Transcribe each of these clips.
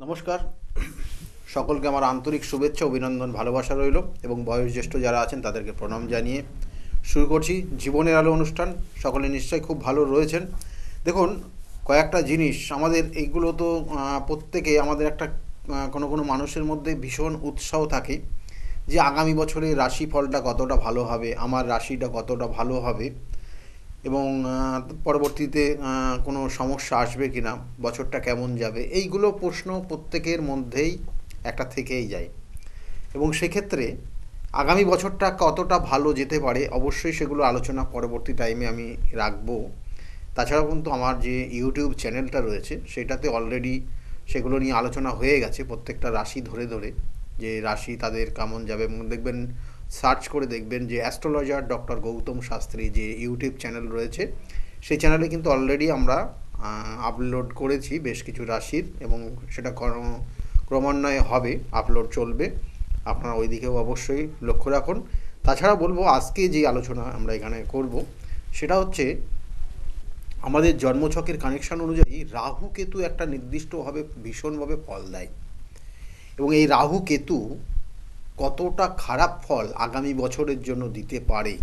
নমস্কার, সকলকে আমার আন্তরিক শুভেচ্ছা, অভিনন্দন, ভালোবাসা রইল এবং বয়োজ্যেষ্ঠ যারা আছেন তাদেরকে প্রণাম জানিয়ে শুরু করছি জীবনের আলো অনুষ্ঠান। সকলে নিশ্চয়ই খুব ভালো রয়েছেন। দেখুন, কয়েকটা জিনিস আমাদের এইগুলো তো প্রত্যেকে আমাদের একটা কোনো কোনো মানুষের মধ্যে ভীষণ উৎসাহ থাকে যে আগামী বছরে রাশিফলটা কতটা ভালো হবে, আমার রাশিটা কতটা ভালো হবে এবং পরবর্তীতে কোনো সমস্যা আসবে কি না, বছরটা কেমন যাবে, এইগুলো প্রশ্ন প্রত্যেকের মধ্যেই একটা থেকেই যায়। এবং সেক্ষেত্রে আগামী বছরটা কতটা ভালো যেতে পারে অবশ্যই সেগুলো আলোচনা পরবর্তী টাইমে আমি রাখবো। তাছাড়াও কিন্তু আমার যে ইউটিউব চ্যানেলটা রয়েছে সেটাতে অলরেডি সেগুলো নিয়ে আলোচনা হয়ে গেছে, প্রত্যেকটা রাশি ধরে ধরে যে রাশি তাদের কেমন যাবে। এবং দেখবেন, সার্চ করে দেখবেন যে অ্যাস্ট্রোলজার ডক্টর গৌতম শাস্ত্রী যে ইউটিউব চ্যানেল রয়েছে সেই চ্যানেলে কিন্তু অলরেডি আমরা আপলোড করেছি বেশ কিছু রাশির, এবং সেটা ক্রমান্বয়ে হবে, আপলোড চলবে। আপনারা ওই দিকেও অবশ্যই লক্ষ্য রাখুন। তাছাড়া বলবো, আজকে যে আলোচনা আমরা এখানে করব সেটা হচ্ছে আমাদের জন্মছকের কানেকশান অনুযায়ী রাহু কেতু একটা নির্দিষ্টভাবে ভীষণভাবে ফল দেয়, এবং এই রাহু কেতু কতটা খারাপ ফল আগামী বছরের জন্য দিতে পারে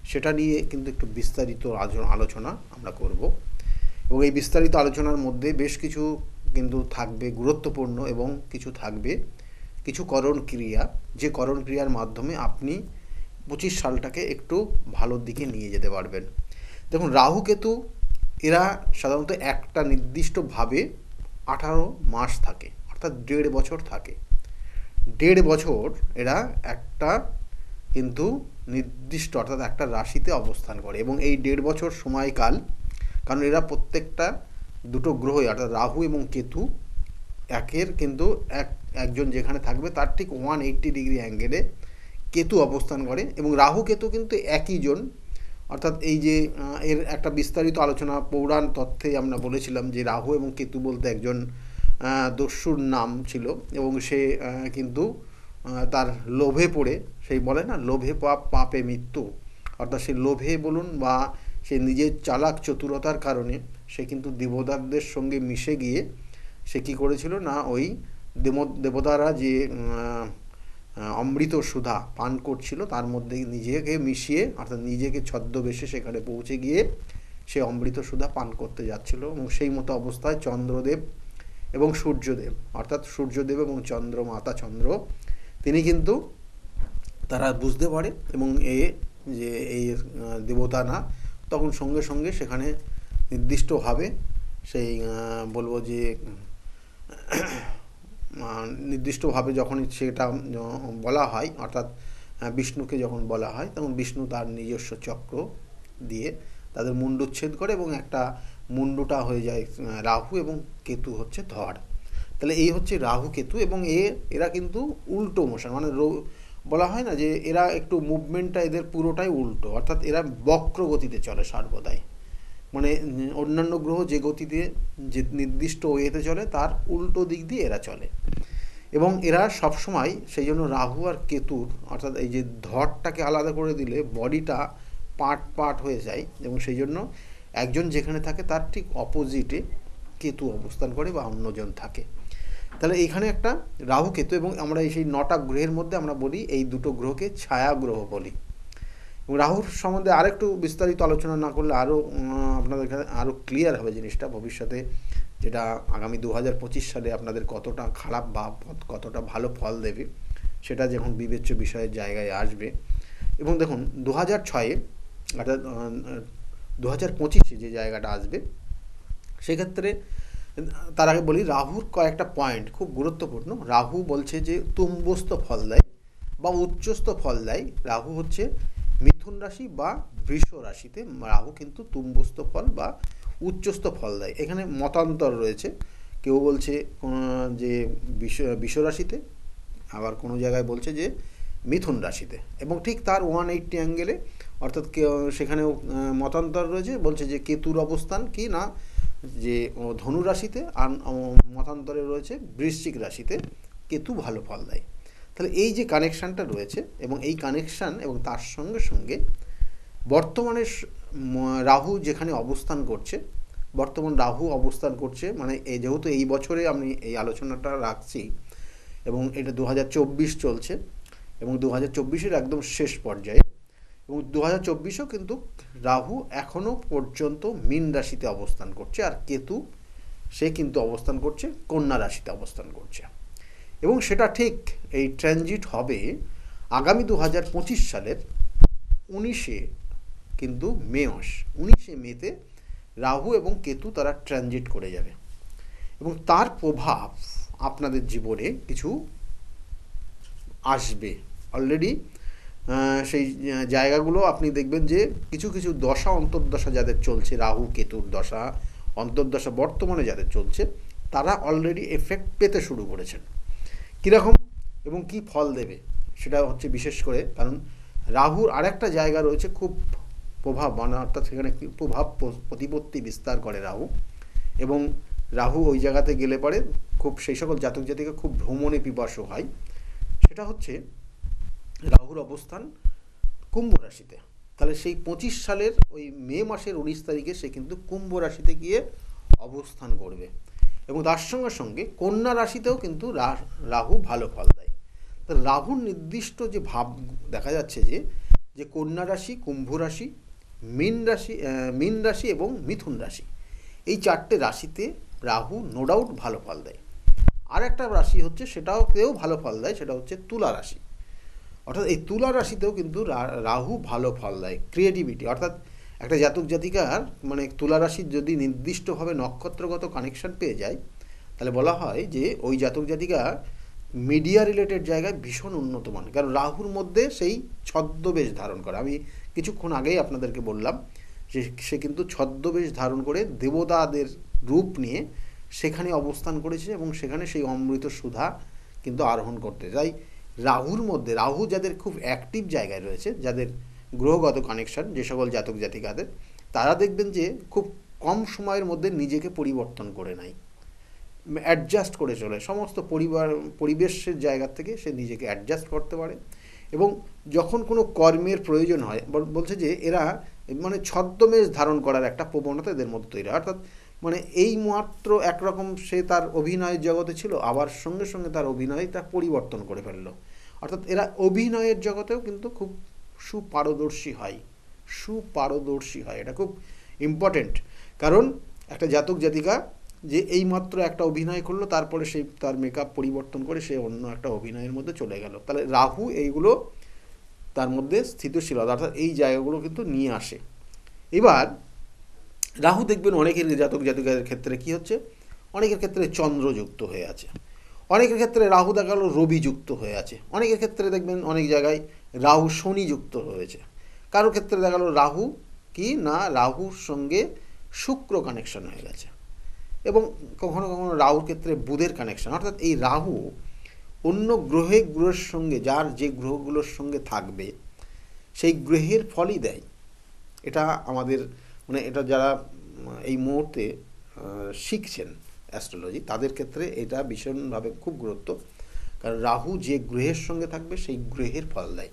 সেটা নিয়ে কিন্তু একটু বিস্তারিত আলোচনা আমরা করব। এবং এই বিস্তারিত আলোচনার মধ্যে বেশ কিছু কিন্তু থাকবে গুরুত্বপূর্ণ, এবং কিছু থাকবে কিছু করণ ক্রিয়া, যে করণ ক্রিয়ার মাধ্যমে আপনি 25 সালটাকে একটু ভালোর দিকে নিয়ে যেতে পারবেন। দেখুন, রাহু কেতু এরা সাধারণত একটা নির্দিষ্টভাবে 18 মাস থাকে, অর্থাৎ 1.5 বছর থাকে। 1.5 বছর এরা একটা কিন্তু নির্দিষ্ট অর্থাৎ একটা রাশিতে অবস্থান করে, এবং এই 1.5 বছর সময়কাল, কারণ এরা প্রত্যেকটা দুটো গ্রহই অর্থাৎ রাহু এবং কেতু একের কিন্তু একজন যেখানে থাকবে তার ঠিক 180 ডিগ্রি অ্যাঙ্গেলে কেতু অবস্থান করে, এবং রাহু কেতু কিন্তু একই জন। অর্থাৎ এই যে এর একটা বিস্তারিত আলোচনা পৌরাণ তথ্যে আমরা বলেছিলাম যে রাহু এবং কেতু বলতে একজন দস্যুর নাম ছিল, এবং সে কিন্তু তার লোভে পড়ে, সেই বলে না লোভে পাপ পাপে মৃত্যু, অর্থাৎ সে লোভে বলুন বা সে নিজের চালাক চতুরতার কারণে সে কিন্তু দেবতাদের সঙ্গে মিশে গিয়ে সে কী করেছিল না, ওই দেবতারা যে অমৃত সুধা পান করছিল তার মধ্যে নিজেকে মিশিয়ে অর্থাৎ নিজেকে ছদ্মবেশে সেখানে পৌঁছে গিয়ে সে অমৃত সুধা পান করতে যাচ্ছিল, এবং সেই মতো অবস্থায় চন্দ্রদেব এবং সূর্যদেব অর্থাৎ সূর্যদেব এবং মাতা চন্দ্র তিনি কিন্তু তারা বুঝতে পারে, এবং যে এই দেবতা না, তখন সঙ্গে সঙ্গে সেখানে নির্দিষ্টভাবে সেই বলবো যে নির্দিষ্টভাবে যখন সেটা বলা হয়, অর্থাৎ বিষ্ণুকে যখন বলা হয় তখন বিষ্ণু তার নিজস্ব চক্র দিয়ে তাদের মুণ্ডুচ্ছেদ করে, এবং একটা মুণ্ডুটা হয়ে যায় রাহু, এবং কেতু হচ্ছে ধর। তাহলে এই হচ্ছে রাহু কেতু, এবং এরা কিন্তু উল্টো মোশন, মানে বলা হয় না যে এরা একটু মুভমেন্টটা এদের পুরোটাই উল্টো, অর্থাৎ এরা বক্র গতিতে চলে সর্বদাই, মানে অন্যান্য গ্রহ যে গতিতে যে নির্দিষ্ট ওয়েতে চলে তার উল্টো দিক দিয়ে এরা চলে। এবং এরা সবসময় সেই জন্য রাহু আর কেতুর অর্থাৎ এই যে ধরটাকে আলাদা করে দিলে বডিটা পার্ট পার্ট হয়ে যায়, এবং সেই জন্য একজন যেখানে থাকে তার ঠিক অপোজিটে কেতু অবস্থান করে বা অন্যজন থাকে। তাহলে এইখানে একটা রাহু কেতু, এবং আমরা এই সেই 9টা গ্রহের মধ্যে আমরা বলি এই দুটো গ্রহকে ছায়া গ্রহ বলি। এবং রাহুর সম্বন্ধে আরেকটু বিস্তারিত আলোচনা না করলে আরও আপনাদের কাছে আরও ক্লিয়ার হবে জিনিসটা ভবিষ্যতে, যেটা আগামী 2025 সালে আপনাদের কতটা খারাপ বা কতটা ভালো ফল দেবে সেটা যখন বিবেচ্য বিষয়ের জায়গায় আসবে। এবং দেখুন, 2006 অর্থাৎ 2025 যে জায়গাটা আসবে সেক্ষেত্রে তার আগে বলি রাহুর কয়েকটা পয়েন্ট খুব গুরুত্বপূর্ণ। রাহু বলছে যে তুম্বস্থ ফল দেয় বা উচ্চস্থ ফল দেয়। রাহু হচ্ছে মিথুন রাশি বা বৃষ রাশিতে রাহু কিন্তু তুম্বস্থ ফল বা উচ্চস্থ ফল দেয়। এখানে মতান্তর রয়েছে, কেউ বলছে যে বৃষ রাশিতে, আবার কোনো জায়গায় বলছে যে মিথুন রাশিতে, এবং ঠিক তার 180 অ্যাঙ্গেলে অর্থাৎ সেখানেও মতান্তর রয়েছে, বলছে যে কেতুর অবস্থান কি না যে ধনু রাশিতে, আর মতান্তরে রয়েছে বৃশ্চিক রাশিতে কেতু ভালো ফল দেয়। তাহলে এই যে কানেকশানটা রয়েছে, এবং এই কানেকশান এবং তার সঙ্গে সঙ্গে বর্তমানে রাহু যেখানে অবস্থান করছে বর্তমান রাহু অবস্থান করছে, মানে যেহেতু এই বছরে আমি এই আলোচনাটা রাখছি এবং এটা 2024 চলছে এবং 2024-এর একদম শেষ পর্যায়ে, এবং 2024-ও কিন্তু রাহু এখনও পর্যন্ত মীন রাশিতে অবস্থান করছে, আর কেতু সে কিন্তু অবস্থান করছে কন্যা রাশিতে অবস্থান করছে। এবং সেটা ঠিক এই ট্রানজিট হবে আগামী 2025 সালের 19 কিন্তু মে মাস, 19 মেতে রাহু এবং কেতু তারা ট্রানজিট করে যাবে এবং তার প্রভাব আপনাদের জীবনে কিছু আসবে। অলরেডি সেই জায়গাগুলো আপনি দেখবেন যে কিছু কিছু দশা অন্তর্দশা যাদের চলছে, রাহু কেতুর দশা অন্তর্দশা বর্তমানে যাদের চলছে, তারা অলরেডি এফেক্ট পেতে শুরু করেছেন। কীরকম এবং কি ফল দেবে সেটা হচ্ছে বিশেষ করে, কারণ রাহুর আরেকটা জায়গা রয়েছে খুব প্রভাব, মানে অর্থাৎ সেখানে প্রভাব প্রতিপত্তি বিস্তার করে রাহু, এবং রাহু ওই জায়গাতে গেলে পরে খুব সেই সকল জাতক জাতিকা খুব ভ্রমণে পিপাসু হয়। সেটা হচ্ছে রাহুর অবস্থান কুম্ভ রাশিতে। তাহলে সেই 25 সালের ওই মে মাসের 19 তারিখে সে কিন্তু কুম্ভ রাশিতে গিয়ে অবস্থান করবে এবং তার সঙ্গে সঙ্গে কন্যা রাশিতেও কিন্তু রাহু ভালো ফল দেয়। তো রাহুর নির্দিষ্ট যে ভাব দেখা যাচ্ছে যে কন্যা রাশি, কুম্ভ রাশি, মীন রাশি এবং মিথুন রাশি, এই 4টে রাশিতে রাহু নো ডাউট ভালো ফল দেয়। আর একটা রাশি হচ্ছে সেটাও ভালো ফল দেয়, সেটা হচ্ছে তুলা রাশি। অর্থাৎ এই তুলা রাশিতেও কিন্তু রাহু ভালো ফল দেয়। ক্রিয়েটিভিটি, অর্থাৎ একটা জাতক জাতিকার মানে তুলা রাশির যদি নির্দিষ্টভাবে নক্ষত্রগত কানেকশন পেয়ে যায়, তাহলে বলা হয় যে ওই জাতক জাতিকা মিডিয়া রিলেটেড জায়গায় ভীষণ উন্নত মান, কারণ রাহুর মধ্যে সেই ছদ্মবেশ ধারণ করে। আমি কিছুক্ষণ আগেই আপনাদেরকে বললাম যে সে কিন্তু ছদ্মবেশ ধারণ করে দেবতাদের রূপ নিয়ে সেখানে অবস্থান করেছে এবং সেখানে সেই অমৃত সুধা কিন্তু আরোহণ করতে যায়। রাহুর মধ্যে, রাহু যাদের খুব অ্যাক্টিভ জায়গায় রয়েছে, যাদের গ্রহগত কানেকশন যে সকল জাতক জাতিকাদের, তারা দেখবেন যে খুব কম সময়ের মধ্যে নিজেকে পরিবর্তন করে নেয়, অ্যাডজাস্ট করে চলে, সমস্ত পরিবেশের জায়গা থেকে সে নিজেকে অ্যাডজাস্ট করতে পারে। এবং যখন কোনো কর্মের প্রয়োজন হয়, বলছে যে এরা মানে ছদ্মবেশ ধারণ করার একটা প্রবণতা এদের মধ্যে তৈরি, অর্থাৎ মানে এই মাত্র একরকম সে তার অভিনয়ের জগতে ছিল, আবার সঙ্গে সঙ্গে তার অভিনয়টা পরিবর্তন করে ফেললো। অর্থাৎ এরা অভিনয়ের জগতেও কিন্তু খুব সুপারদর্শী হয়। এটা খুব ইম্পর্টেন্ট, কারণ একটা জাতক জাতিকা যে এইমাত্র একটা অভিনয় করলো, তারপরে সেই তার মেকআপ পরিবর্তন করে সে অন্য একটা অভিনয়ের মধ্যে চলে গেল, তাহলে রাহু এইগুলো তার মধ্যে স্থিতিশীলতা, অর্থাৎ এই জায়গাগুলো কিন্তু নিয়ে আসে। এবার রাহু দেখবেন অনেকের জাতক জাতিকাদের ক্ষেত্রে কি হচ্ছে, অনেকের ক্ষেত্রে চন্দ্রযুক্ত হয়ে আছে, অনেকের ক্ষেত্রে রাহু দেখা গেল রবিযুক্ত হয়ে আছে, অনেকের ক্ষেত্রে দেখবেন অনেক জায়গায় রাহু শনিযুক্ত হয়েছে, কারোর ক্ষেত্রে দেখা গেল রাহু কি না রাহুর সঙ্গে শুক্র কানেকশন হয়ে গেছে, এবং কখনো কখনো রাহুর ক্ষেত্রে বুধের কানেকশন। অর্থাৎ এই রাহু অন্য গ্রহের সঙ্গে, যার যে গ্রহগুলোর সঙ্গে থাকবে সেই গ্রহের ফলই দেয়। এটা আমাদের মানে এটা যারা এই মুহূর্তে শিখছেন অ্যাস্ট্রোলজি, তাদের ক্ষেত্রে এটা ভীষণভাবে খুব গুরুত্ব, কারণ রাহু যে গ্রহের সঙ্গে থাকবে সেই গ্রহের ফল দেয়।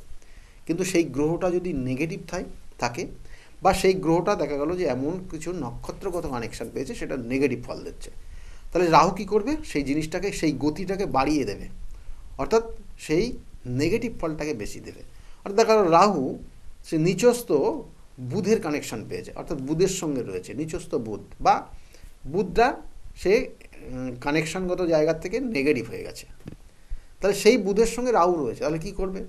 কিন্তু সেই গ্রহটা যদি নেগেটিভ থাকে বা সেই গ্রহটা দেখা গেল যে এমন কিছু নক্ষত্রগত কানেকশান পেয়েছে সেটা নেগেটিভ ফল দিচ্ছে, তাহলে রাহু কী করবে, সেই জিনিসটাকে, সেই গতিটাকে বাড়িয়ে দেবে, অর্থাৎ সেই নেগেটিভ ফলটাকে বেশি দেবে। অর্থাৎ দেখা গেল রাহু সে নিচস্থ বুধের কানেকশান পেয়েছে, অর্থাৎ বুধের সঙ্গে রয়েছে নিচস্থ বুধ, বা বুধটা সে কানেকশানগত জায়গার থেকে নেগেটিভ হয়ে গেছে, তাহলে সেই বুধের সঙ্গে রাহু রয়েছে, তাহলে কী করবে,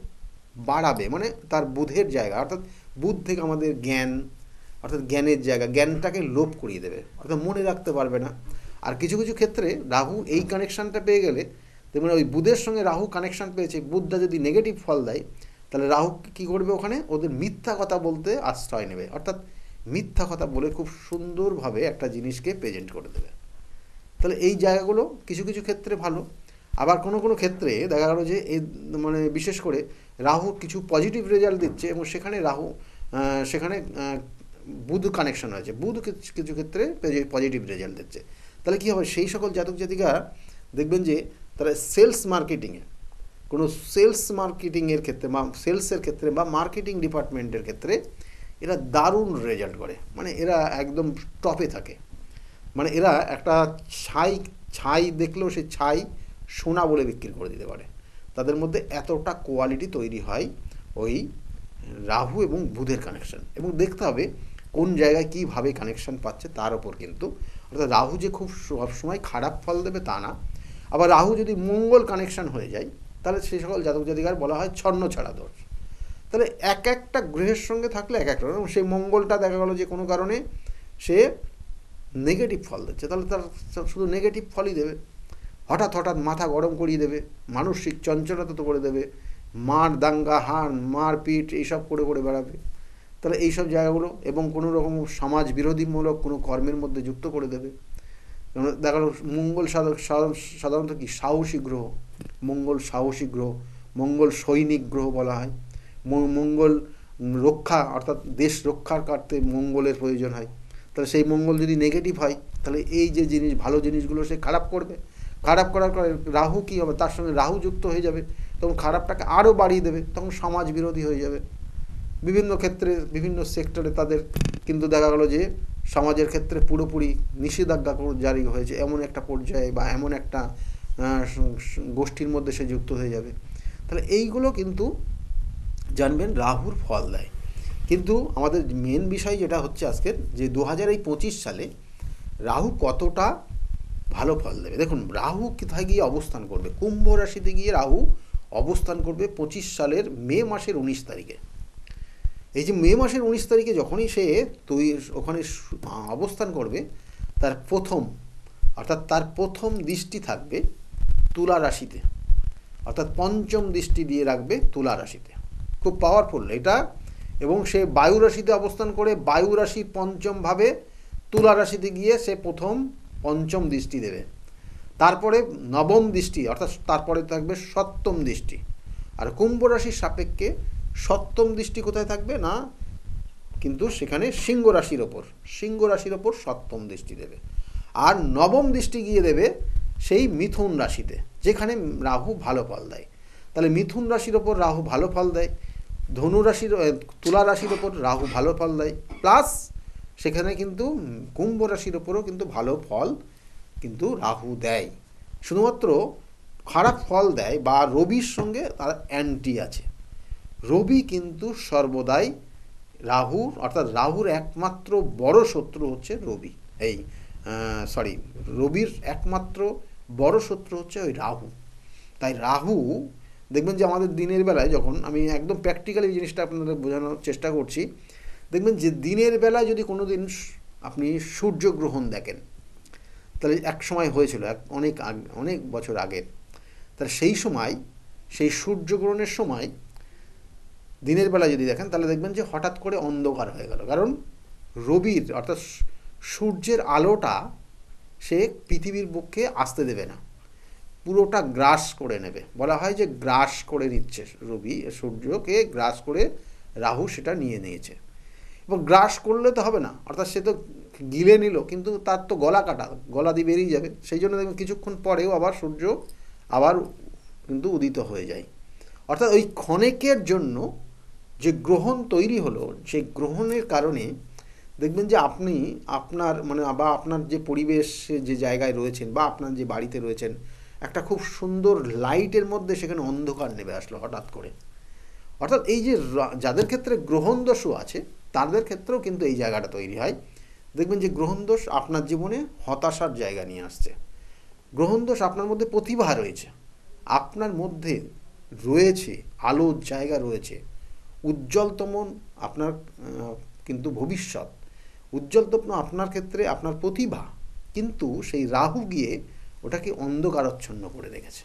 বাড়াবে, মানে তার বুধের জায়গা, অর্থাৎ বুধ থেকে আমাদের জ্ঞান, অর্থাৎ জ্ঞানের জায়গা, জ্ঞানটাকে লোপ করিয়ে দেবে, অর্থাৎ মনে রাখতে পারবে না। আর কিছু কিছু ক্ষেত্রে রাহু এই কানেকশানটা পেয়ে গেলে, তেমন ওই বুধের সঙ্গে রাহু কানেকশান পেয়েছে, বুধটা যদি নেগেটিভ ফল দেয়, তাহলে রাহু কী করবে, ওখানে ওদের মিথ্যা কথা বলতে আশ্রয় নেবে, অর্থাৎ মিথ্যা কথা বলে খুব সুন্দরভাবে একটা জিনিসকে প্রেজেন্ট করে দেবে। তাহলে এই জায়গাগুলো কিছু কিছু ক্ষেত্রে ভালো, আবার কোনো কোনো ক্ষেত্রে দেখা গেলো যে এই মানে বিশেষ করে রাহু কিছু পজিটিভ রেজাল্ট দিচ্ছে এবং সেখানে বুধ কানেকশন হয়েছে, বুধ কিছু ক্ষেত্রে পজিটিভ রেজাল্ট দিচ্ছে, তাহলে কী হবে, সেই সকল জাতক জাতিকা দেখবেন যে তারা সেলস মার্কেটিংয়ের ক্ষেত্রে বা সেলসের ক্ষেত্রে বা মার্কেটিং ডিপার্টমেন্টের ক্ষেত্রে এরা দারুণ রেজাল্ট করে, মানে এরা একদম টপে থাকে। মানে এরা একটা ছাই ছাই দেখলেও সে ছাই সোনা বলে বিক্রি করে দিতে পারে। তাদের মধ্যে এতটা কোয়ালিটি তৈরি হয় ওই রাহু এবং বুধের কানেকশন। এবং দেখতে হবে কোন জায়গায় কীভাবে কানেকশন পাচ্ছে তার ওপর কিন্তু। অর্থাৎ রাহু যে খুব সবসময় খারাপ ফল দেবে তা না। আবার রাহু যদি মঙ্গল কানেকশন হয়ে যায় তাহলে সেই সকল জাতক জাতিকার বলা হয় ছন্ন ছাড়া দোষ। তাহলে এক একটা গ্রহের সঙ্গে থাকলে এক একটা, এবং সেই মঙ্গলটা দেখা গেলো যে কোনো কারণে সে নেগেটিভ ফল দিচ্ছে, তাহলে তার শুধু নেগেটিভ ফলই দেবে। হঠাৎ হঠাৎ মাথা গরম করিয়ে দেবে, মানসিক চঞ্চলতা তো করে দেবে, মার দাঙ্গা হান মারপিট এইসব করে করে বেড়াবে। তাহলে এইসব জায়গাগুলো, এবং কোনো রকম সমাজ বিরোধীমূলক কোনো কর্মের মধ্যে যুক্ত করে দেবে। দেখা গেল মঙ্গল সাধারণত কি সাহসী গ্রহ, মঙ্গল সাহসী গ্রহ, মঙ্গল সৈনিক গ্রহ বলা হয়। মঙ্গল রক্ষা অর্থাৎ দেশ রক্ষার কাটতে মঙ্গলের প্রয়োজন হয়। তাহলে সেই মঙ্গল যদি নেগেটিভ হয় তাহলে এই যে জিনিস ভালো জিনিসগুলো সে খারাপ করবে। খারাপ করার পরে রাহু কী হবে, তার সঙ্গে রাহু যুক্ত হয়ে যাবে, তখন খারাপটাকে আরও বাড়িয়ে দেবে, তখন সমাজ বিরোধী হয়ে যাবে। বিভিন্ন ক্ষেত্রে বিভিন্ন সেক্টরে তাদের কিন্তু দেখা গেলো যে সমাজের ক্ষেত্রে পুরোপুরি নিষেধাজ্ঞা জারি হয়েছে এমন একটা পর্যায়ে বা এমন একটা গোষ্ঠীর মধ্যে সে যুক্ত হয়ে যাবে। তাহলে এইগুলো কিন্তু জানবেন রাহুর ফল দেয়। কিন্তু আমাদের মেন বিষয় যেটা হচ্ছে আজকের, যে 2025 সালে রাহু কতটা ভালো ফল দেবে। দেখুন রাহু কোথায় গিয়ে অবস্থান করবে, কুম্ভ রাশিতে গিয়ে রাহু অবস্থান করবে 25 সালের মে মাসের 19 তারিখে। এই যে মে মাসের 19 তারিখে যখনই সে ওখানে অবস্থান করবে, তার প্রথম দৃষ্টি থাকবে তুলা রাশিতে, অর্থাৎ পঞ্চম দৃষ্টি দিয়ে রাখবে তুলা রাশিতে। খুব পাওয়ারফুল এটা। এবং সে বায়ু রাশিতে অবস্থান করে বায়ু রাশির পঞ্চমভাবে তুলা রাশিতে গিয়ে সে প্রথম পঞ্চম দৃষ্টি দেবে। তারপরে নবম দৃষ্টি, অর্থাৎ তারপরে থাকবে সপ্তম দৃষ্টি। আর কুম্ভ রাশির সাপেক্ষে সপ্তম দৃষ্টি কোথায় থাকবে না, কিন্তু সেখানে সিংহ রাশির ওপর সপ্তম দৃষ্টি দেবে। আর নবম দৃষ্টি গিয়ে দেবে সেই মিথুন রাশিতে, যেখানে রাহু ভালো ফল দেয়। তাহলে মিথুন রাশির ওপর রাহু ভালো ফল দেয়, তুলা রাশির ওপর রাহু ভালো ফল দেয়, প্লাস সেখানে কিন্তু কুম্ভ রাশির ওপরও কিন্তু ভালো ফল কিন্তু রাহু দেয়। শুধুমাত্র খারাপ ফল দেয় বা রবির সঙ্গে তার অ্যান্টি আছে। রবি কিন্তু সর্বদাই রাহুর একমাত্র বড় শত্রু হচ্ছে রবি। রবির একমাত্র বড় শত্রু হচ্ছে ওই রাহু। তাই রাহু দেখবেন যে আমাদের দিনের বেলায়, যখন আমি একদম প্র্যাকটিক্যালি জিনিসটা আপনাদের বোঝানোর চেষ্টা করছি, দেখবেন যে দিনের বেলায় যদি কোনো দিন আপনি সূর্যগ্রহণ দেখেন, তাহলে এক সময় হয়েছিল অনেক বছর আগে, তাহলে সেই সূর্যগ্রহণের সময় দিনের বেলা যদি দেখেন তাহলে দেখবেন যে হঠাৎ করে অন্ধকার হয়ে গেল। কারণ রবির অর্থাৎ সূর্যের আলোটা সে পৃথিবীর বুকে আসতে দেবে না, পুরোটা গ্রাস করে নেবে। বলা হয় যে গ্রাস করে নিচ্ছে রবি, সূর্যকে গ্রাস করে রাহু সেটা নিয়ে নিয়েছে। এবং গ্রাস করলে তো হবে না, অর্থাৎ সে তো গিলে নিল, কিন্তু তার তো গলা দিয়ে বেরিয়ে যাবে। সেই জন্য দেখবেন কিছুক্ষণ পরেও আবার সূর্য আবার কিন্তু উদিত হয়ে যায়। অর্থাৎ ওই ক্ষণিকের জন্য যে গ্রহণ তৈরি হলো, সেই গ্রহণের কারণে দেখবেন যে আপনার যে পরিবেশে যে জায়গায় রয়েছেন বা আপনার যে বাড়িতে রয়েছেন, একটা খুব সুন্দর লাইটের মধ্যে সেখানে অন্ধকার নেমে আসলো হঠাৎ করে। অর্থাৎ এই যে যাদের ক্ষেত্রে গ্রহণ দোষও আছে তাদের ক্ষেত্রেও কিন্তু এই জায়গাটা তৈরি হয়। দেখবেন যে গ্রহণ দোষ আপনার জীবনে হতাশার জায়গা নিয়ে আসছে। গ্রহণ দোষ আপনার মধ্যে প্রতিভা রয়েছে, আপনার মধ্যে রয়েছে আলোর জায়গা রয়েছে, উজ্জ্বলতম আপনার কিন্তু ভবিষ্যৎ, উজ্জ্বলতম আপনার ক্ষেত্রে আপনার প্রতিভা, কিন্তু সেই রাহু গিয়ে ওটাকে অন্ধকারাচ্ছন্ন করে রেখেছে।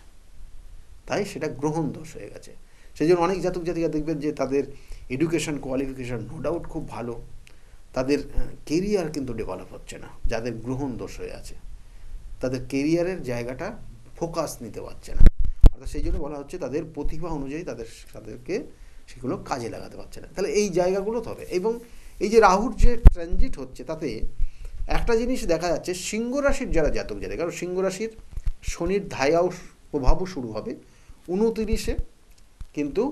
তাই সেটা গ্রহণ দোষ হয়ে গেছে। সেই জন্য অনেক জাতক জাতিকা দেখবেন যে তাদের এডুকেশন কোয়ালিফিকেশান নো ডাউট খুব ভালো, তাদের কেরিয়ার কিন্তু ডেভেলপ হচ্ছে না। যাদের গ্রহণ দোষ হয়ে আছে তাদের কেরিয়ারের জায়গাটা ফোকাস নিতে পারছে না। অর্থাৎ সেই জন্য বলা হচ্ছে তাদের প্রতিভা অনুযায়ী তাদেরকে সেগুলো কাজে লাগাতে পারছে না। তাহলে এই জায়গাগুলো তো হবে। এবং এই যে রাহুর যে ট্রানজিট হচ্ছে, তাতে একটা জিনিস দেখা যাচ্ছে, সিংহ রাশির যারা জাতক জাতিকা, কারণ সিংহ রাশির শনির ধায়াও প্রভাবও শুরু হবে 29 কিন্তু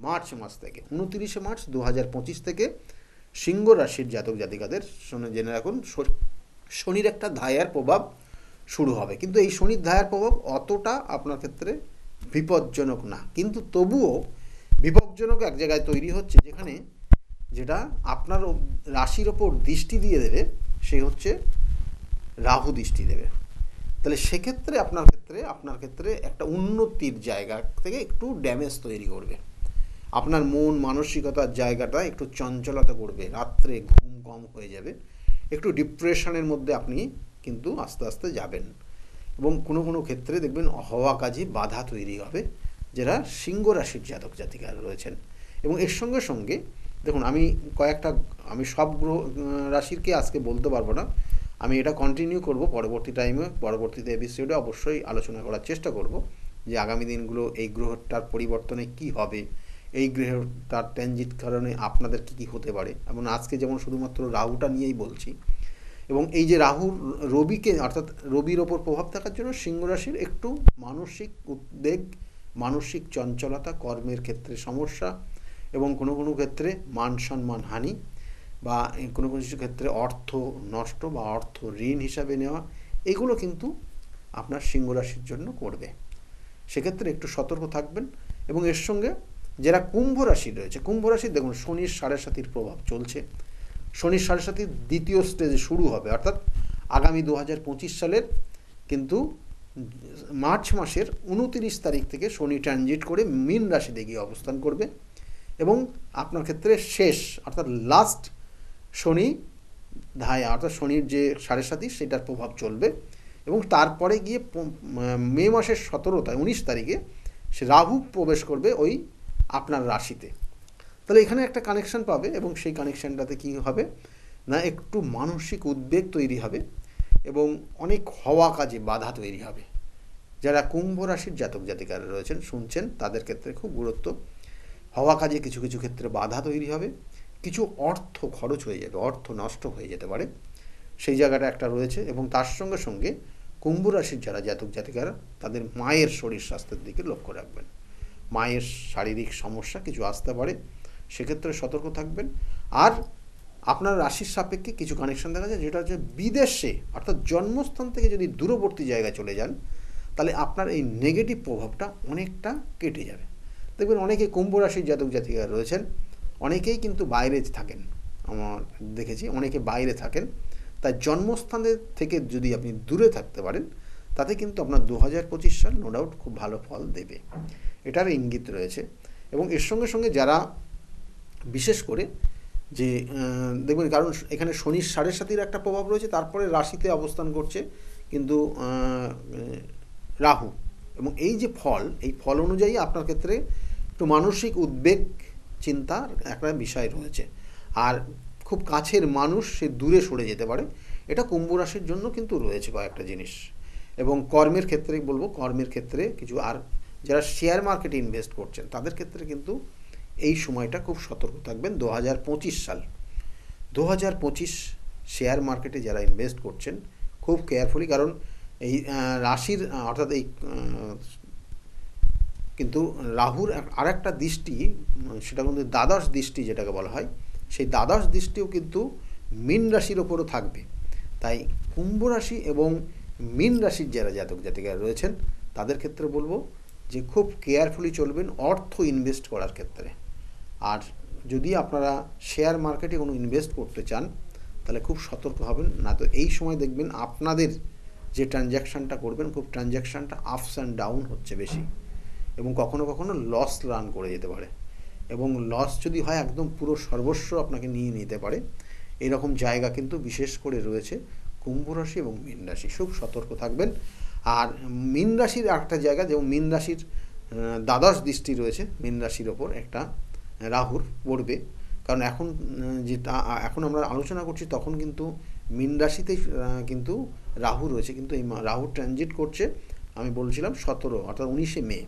মার্চ মাস থেকে, 29 মার্চ 2025 থেকে সিংহ রাশির জাতক জাতিকাদের জেনে রাখুন শনির একটা ধায়ার প্রভাব শুরু হবে, কিন্তু এই শনির ধায়ার প্রভাব অতটা আপনার ক্ষেত্রে বিপজ্জনক না, কিন্তু তবুও বিপজ্জনক এক জায়গায় তৈরি হচ্ছে, যেখানে যেটা আপনার রাশির ওপর দৃষ্টি দিয়ে দেবে, সে হচ্ছে রাহু দৃষ্টি দেবে। তাহলে সেক্ষেত্রে আপনার ক্ষেত্রে একটা উন্নতির জায়গা থেকে একটু ড্যামেজ তৈরি করবে। আপনার মন মানসিকতার জায়গাটা একটু চঞ্চলতা করবে, রাত্রে ঘুম কম হয়ে যাবে, একটু ডিপ্রেশনের মধ্যে আপনি কিন্তু আস্তে আস্তে যাবেন। এবং কোনো কোনো ক্ষেত্রে দেখবেন হওয়া কাজে বাধা তৈরি হবে, যারা সিংহ রাশির জাতক জাতিকারা রয়েছেন। এবং এর সঙ্গে সঙ্গে দেখুন, আমি সব গ্রহ রাশিরকে আজকে বলতে পারবো না, আমি এটা কন্টিনিউ করব পরবর্তী টাইমে, পরবর্তীতে এপিসোডে অবশ্যই আলোচনা করার চেষ্টা করব যে আগামী দিনগুলো এই গ্রহটার পরিবর্তনে কি হবে, এই গ্রহটার ট্রানজিট কারণে আপনাদের কি কি হতে পারে। এমন আজকে যেমন শুধুমাত্র রাহুটা নিয়েই বলছি, এবং এই যে রবিকে অর্থাৎ রবির ওপর প্রভাব থাকার জন্য সিংহ রাশির একটু মানসিক উদ্বেগ, মানসিক চঞ্চলতা, কর্মের ক্ষেত্রে সমস্যা, এবং কোনো কোনো ক্ষেত্রে মান সম্মান হানি, বা কোনো কোনো ক্ষেত্রে অর্থ নষ্ট বা অর্থ ঋণ হিসাবে নেওয়া, এগুলো কিন্তু আপনার সিংহ রাশির জন্য করবে। সেক্ষেত্রে একটু সতর্ক থাকবেন। এবং এর সঙ্গে যারা কুম্ভ রাশি রয়েছে, কুম্ভ রাশি দেখুন শনির সাড়ে সাতির প্রভাব চলছে, শনির সাড়ে সাতির দ্বিতীয় স্টেজে শুরু হবে, অর্থাৎ আগামী 2025 সালের কিন্তু মার্চ মাসের 29 তারিখ থেকে শনি ট্রানজিট করে মীন রাশিতে গিয়ে অবস্থান করবে, এবং আপনার ক্ষেত্রে শেষ অর্থাৎ লাস্ট শনি ধায়া অর্থাৎ শনির যে সাড়ে সাতি সেটার প্রভাব চলবে, এবং তারপরে গিয়ে মে মাসের 19 তারিখে সে রাহু প্রবেশ করবে ওই আপনার রাশিতে। তাহলে এখানে একটা কানেকশান পাবে, এবং সেই কানেকশানটাতে কী হবে না, একটু মানসিক উদ্বেগ তৈরি হবে, এবং অনেক হওয়া কাজে বাধা তৈরি হবে। যারা কুম্ভ রাশির জাতক জাতিকারা রয়েছেন শুনছেন, তাদের ক্ষেত্রে খুব গুরুত্ব, হওয়া কাজে কিছু কিছু ক্ষেত্রে বাধা তৈরি হবে, কিছু অর্থ খরচ হয়ে যাবে, অর্থ নষ্ট হয়ে যেতে পারে, সেই জায়গাটা একটা রয়েছে। এবং তার সঙ্গে সঙ্গে কুম্ভ রাশির যারা জাতক জাতিকারা, তাদের মায়ের শরীর স্বাস্থ্যের দিকে লক্ষ্য রাখবেন, মায়ের শারীরিক সমস্যা কিছু আসতে পারে, সেক্ষেত্রে সতর্ক থাকবেন। আর আপনার রাশির সাপেক্ষে কিছু কানেকশন দেখা যায়, যেটা হচ্ছে বিদেশে অর্থাৎ জন্মস্থান থেকে যদি দূরবর্তী জায়গায় চলে যান, তাহলে আপনার এই নেগেটিভ প্রভাবটা অনেকটা কেটে যাবে। দেখবেন অনেকে কুম্ভ রাশির জাতক জাতিকা রয়েছেন, অনেকেই কিন্তু বাইরে থাকেন, আমার দেখেছি অনেকে বাইরে থাকেন, তাই জন্মস্থানের থেকে যদি আপনি দূরে থাকতে পারেন, তাতে কিন্তু আপনার 2025 সাল নো ডাউট খুব ভালো ফল দেবে, এটার ইঙ্গিত রয়েছে। এবং এর সঙ্গে সঙ্গে যারা বিশেষ করে যে দেখবেন, কারণ এখানে শনির সাড়ে সাতির একটা প্রভাব রয়েছে, তারপরে রাশিতে অবস্থান করছে কিন্তু রাহু, এবং এই যে ফল, এই ফল অনুযায়ী আপনার ক্ষেত্রে একটু মানসিক উদ্বেগ চিন্তার একটা বিষয় রয়েছে, আর খুব কাছের মানুষ সে দূরে সরে যেতে পারে, এটা কুম্ভ রাশির জন্য কিন্তু রয়েছে কয়েকটা জিনিস। এবং কর্মের ক্ষেত্রে বলবো, কর্মের ক্ষেত্রে কিছু, আর যারা শেয়ার মার্কেটে ইনভেস্ট করছেন তাদের ক্ষেত্রে কিন্তু এই সময়টা খুব সতর্ক থাকবেন। 2025 সাল 2025 শেয়ার মার্কেটে যারা ইনভেস্ট করছেন খুব কেয়ারফুলি, কারণ এই রাশির অর্থাৎ এই কিন্তু রাহুর আরেকটা দৃষ্টি, সেটা কিন্তু দ্বাদশ দৃষ্টি যেটাকে বলা হয়, সেই দ্বাদশ দৃষ্টিও কিন্তু মীন রাশির ওপরও থাকবে। তাই কুম্ভ রাশি এবং মীন রাশির যারা জাতক জাতিকারা রয়েছেন তাদের ক্ষেত্রে বলবো যে খুব কেয়ারফুলি চলবেন অর্থ ইনভেস্ট করার ক্ষেত্রে। আর যদি আপনারা শেয়ার মার্কেটে কোনো ইনভেস্ট করতে চান, তাহলে খুব সতর্ক হবেন, না তো এই সময় দেখবেন আপনাদের যে ট্রানজ্যাকশানটা করবেন, খুব ট্রানজ্যাকশানটা আপস অ্যান্ড ডাউন হচ্ছে বেশি, এবং কখনো কখনো লস রান করে যেতে পারে, এবং লস যদি হয় একদম পুরো সর্বস্ব আপনাকে নিয়ে নিতে পারে, এরকম জায়গা কিন্তু বিশেষ করে রয়েছে কুম্ভ রাশি এবং মীন রাশি, খুব সতর্ক থাকবেন। আর মীন রাশির একটা জায়গা, যেমন মীন রাশির দ্বাদশ দৃষ্টি রয়েছে মীন রাশির ওপর একটা রাহুর পড়বে, কারণ এখন আমরা আলোচনা করছি তখন কিন্তু মীন রাশিতেই কিন্তু রাহু রয়েছে, কিন্তু এই রাহু ট্রানজিট করছে আমি বলছিলাম 17 অর্থাৎ 19শে মে,